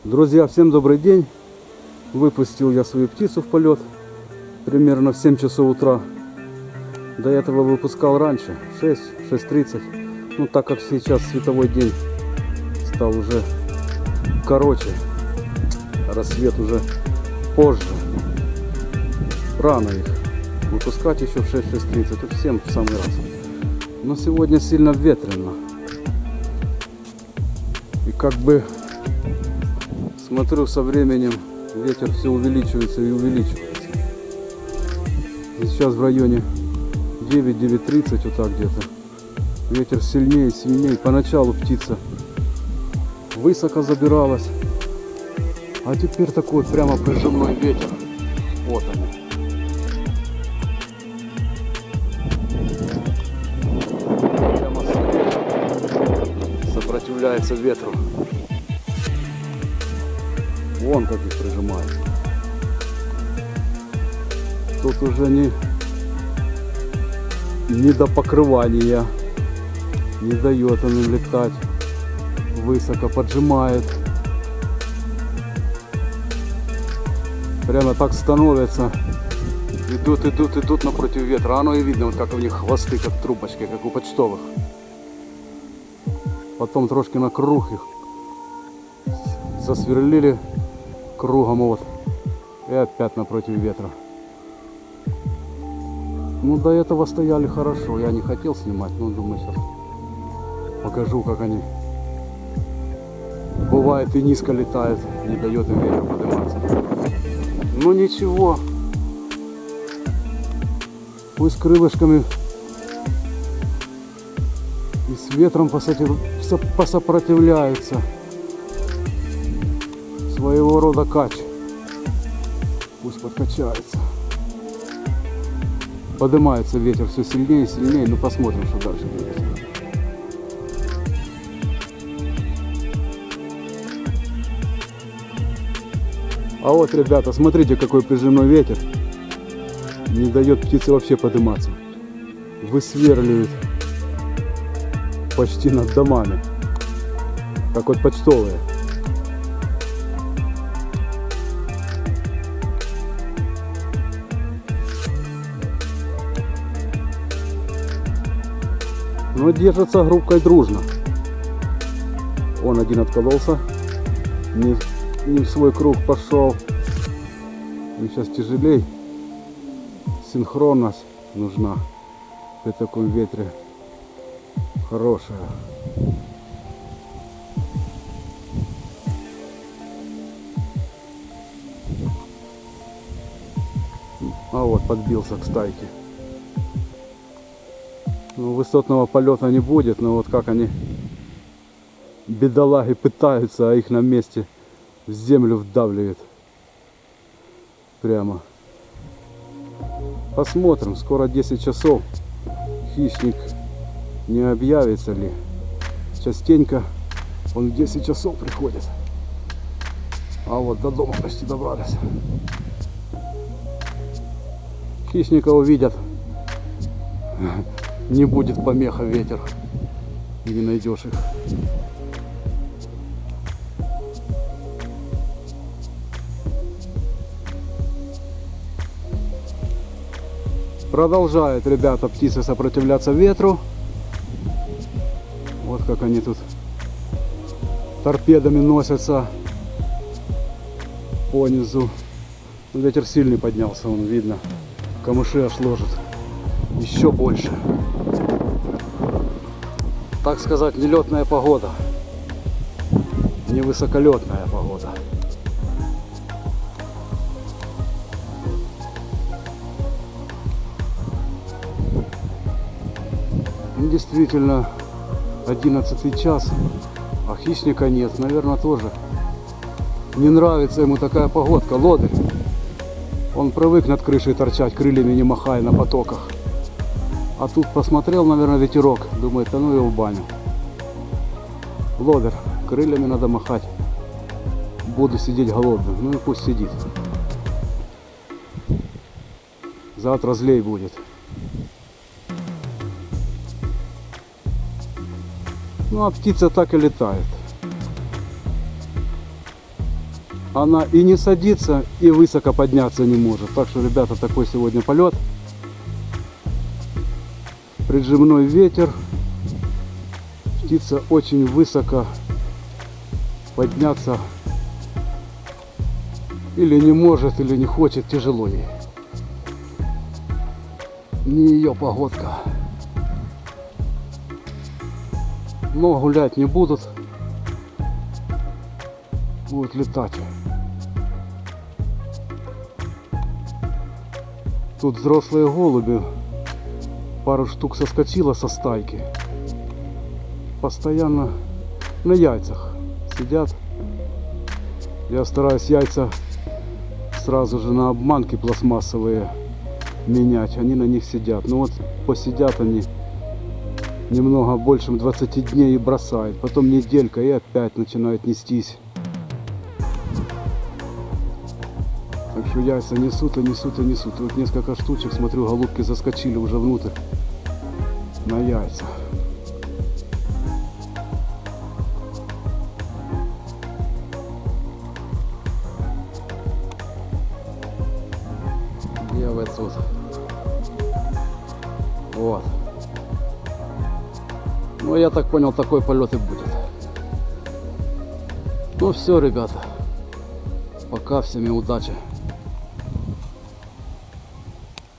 Друзья, всем добрый день. Выпустил я свою птицу в полет примерно в 7 часов утра. До этого выпускал раньше, 6:30. Ну, так как сейчас световой день стал уже короче, рассвет уже позже. Рано их выпускать еще в 6:30, тут всем в самый раз. Но сегодня сильно ветрено. И как бы смотрю, со временем ветер все увеличивается и увеличивается. И сейчас в районе 9-9:30, вот так где-то. Ветер сильнее и сильнее. Поначалу птица высоко забиралась. А теперь такой прямо прижимной ветер. Вот он. Прямо сопротивляется ветру. Вон как их прижимает. Тут уже не до покрывания. Не дает он им летать. Высоко поджимает. Прямо так становятся. Идут напротив ветра. Оно и видно, вот как у них хвосты, как трубочки, как у почтовых. Потом трошки на круг их засверлили кругом вот. И опять напротив ветра. Ну, до этого стояли хорошо. Я не хотел снимать, но думаю, сейчас покажу, как они. Бывает и низко летают, не дает им ветер подниматься. Ну ничего. Пусть крылышками и с ветром посопротивляются. Своего рода кач. Пусть подкачается. Поднимается ветер все сильнее и сильнее. Ну посмотрим, что дальше будет. А вот, ребята, смотрите, какой прижимной ветер. Не дает птице вообще подниматься. Высверливает почти над домами. Как вот почтовые. Но держатся группкой дружно. Он один откололся. Не в свой круг пошел. Им сейчас тяжелей. Синхронность нужна при таком ветре. Хорошая. А вот подбился к стайке. Ну, высотного полета не будет, но вот как они, бедолаги, пытаются, а их на месте в землю вдавливает. Прямо. Посмотрим, скоро 10 часов. Хищник не объявится ли. Частенько он в 10 часов приходит. А вот до дома почти добрались. Хищника увидят. Не будет помеха ветер. И не найдешь их. Продолжают, ребята, птицы сопротивляться ветру. Вот как они тут торпедами носятся по низу. Ветер сильный поднялся, он видно. Камыши аж ложит. Еще больше. Так сказать, нелетная погода. Не высоколетная погода. Действительно 11 час, а хищника нет. Наверное, тоже не нравится ему такая погодка. Лодырь. Он привык над крышей торчать, крыльями не махая на потоках. А тут посмотрел, наверное, ветерок. Думает, а ну его в баню. Лодырь. Крыльями надо махать. Буду сидеть голодным. Ну и пусть сидит. Завтра злей будет. Ну а птица так и летает. она и не садится, и высоко подняться не может. Так что, ребята, такой сегодня полет. Прижимной ветер. Птица очень высоко подняться или не может, или не хочет, тяжело ей. Не ее погодка. Но гулять не будут. Будут летать. Тут взрослые голуби. Пару штук соскочило со стайки. Постоянно на яйцах сидят. Я стараюсь яйца сразу же на обманки пластмассовые менять. Они на них сидят. Ну вот посидят они немного больше 20 дней и бросают. Потом неделька и опять начинают нестись. Так что яйца несут и несут и несут. И вот несколько штучек, смотрю, голубки заскочили уже внутрь на яйца. Где вы тут? Вот. Ну, я так понял, такой полет и будет. Ну все, ребята. Пока, всем удачи.